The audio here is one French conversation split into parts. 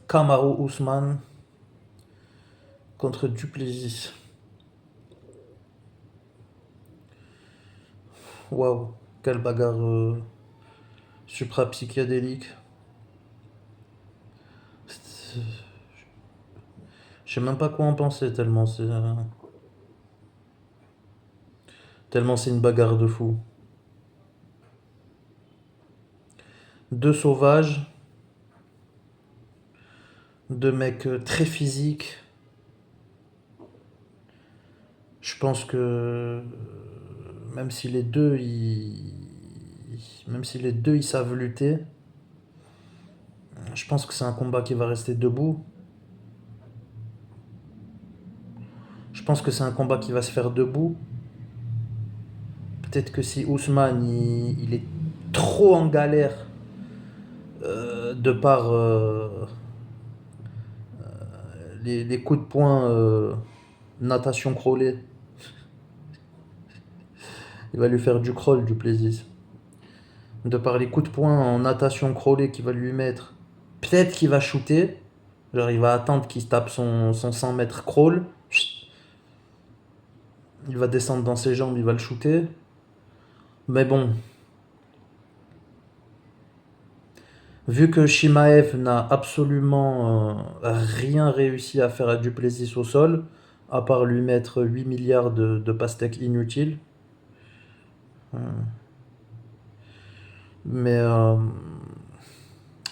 Kamaru Usman contre Duplessis. Waouh, quelle bagarre supra-psychédélique. Je sais même pas quoi en penser tellement c'est une bagarre de fou. Deux sauvages, deux mecs très physiques. Je pense que même si les deux même si les deux ils savent lutter, je pense que c'est un combat qui va rester debout. Je pense que c'est un combat qui va se faire debout. Peut-être que si Ousmane il est trop en galère de par les coups de poing natation crawlée, il va lui faire du crawl du plaisir. De par les coups de poing en natation crawlée qu'il va lui mettre, peut-être qu'il va shooter. Genre il va attendre qu'il se tape son 100 mètres crawl. Il va descendre dans ses jambes, il va le shooter. Mais bon, vu que Shimaev n'a absolument rien réussi à faire à Duplessis au sol, à part lui mettre 8 milliards de pastèques inutiles, mais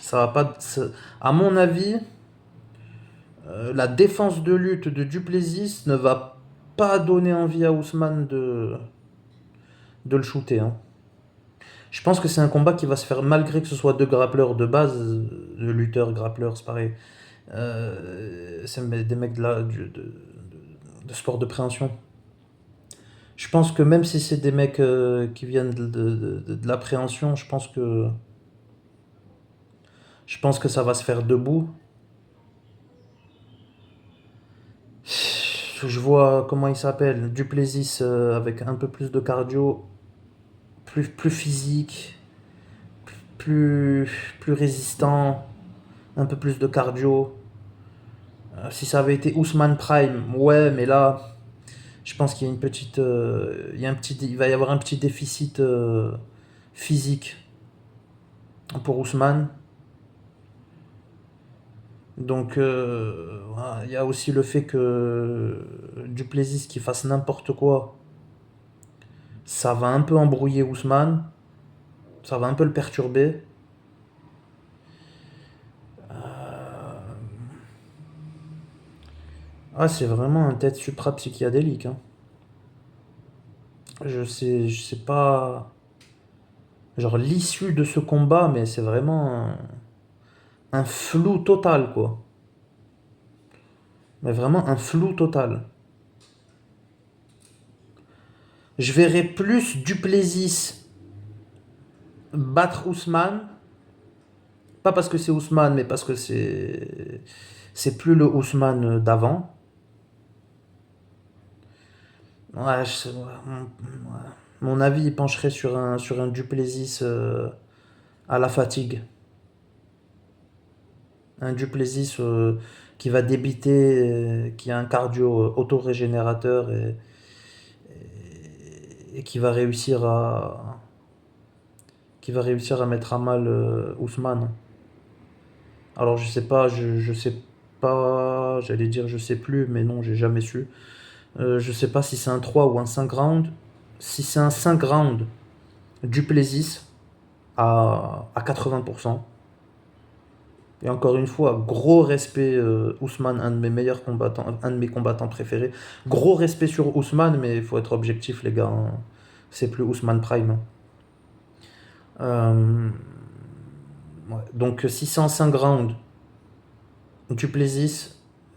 ça va pas. À mon avis, la défense de lutte de Duplessis ne va pas donner envie à Ousmane de le shooter, hein. Je pense que c'est un combat qui va se faire malgré que ce soit deux grappleurs de base, de lutteurs, grappleurs, c'est pareil. C'est des mecs de sport de préhension. Je pense que même si c'est des mecs qui viennent de l'appréhension, je pense que ça va se faire debout. Je vois comment il s'appelle, Duplessis avec un peu plus de cardio, plus physique, plus, plus résistant, un peu plus de cardio. Si ça avait été Ousmane Prime, ouais, mais là, je pense qu'il y a une petite, il va y avoir un petit déficit physique pour Ousmane. Donc, voilà, il y a aussi le fait que Duplessis qui fasse n'importe quoi, ça va un peu embrouiller Ousmane, ça va un peu le perturber. Ah, c'est vraiment un tête supra-psychédélique, hein. Je sais pas, genre l'issue de ce combat, mais c'est vraiment un flou total, quoi. Mais vraiment un flou total. Je verrais plus Duplessis battre Ousmane, pas parce que c'est Ousmane, mais parce que c'est plus le Ousmane d'avant. Ouais, mon avis il pencherait sur un Duplessis à la fatigue. Un Duplessis qui va débiter, qui a un cardio autorégénérateur et qui va réussir à mettre à mal Ousmane. Alors je sais pas, j'allais dire je sais plus, mais non, j'ai jamais su. Je sais pas si c'est un 3 ou un 5 rounds. Si c'est un 5 rounds, Duplessis à 80%. Et encore une fois, gros respect Ousmane, un de mes meilleurs combattants, un de mes combattants préférés. Gros respect sur Ousmane, mais il faut être objectif, les gars, hein. C'est plus Ousmane Prime, hein. Euh, ouais. Donc si c'est en 5 rounds, Duplessis.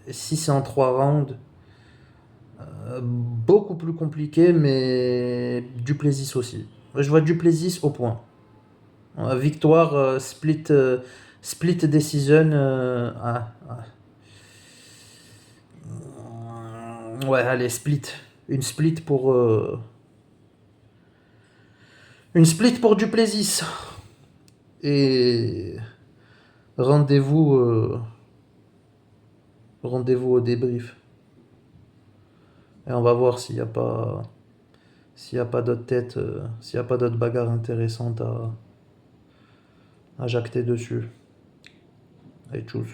Si c'est en 3 rounds, beaucoup plus compliqué, mais Duplessis aussi. Je vois Duplessis au point. Victoire, split decision. Ouais, allez, split. Une split pour, euh, une split pour Duplessis. Et rendez-vous Rendez-vous au débrief. Et on va voir s'il y a pas d'autres têtes, s'il y a pas d'autres bagarres intéressantes à jacter dessus. Allez, tchuss.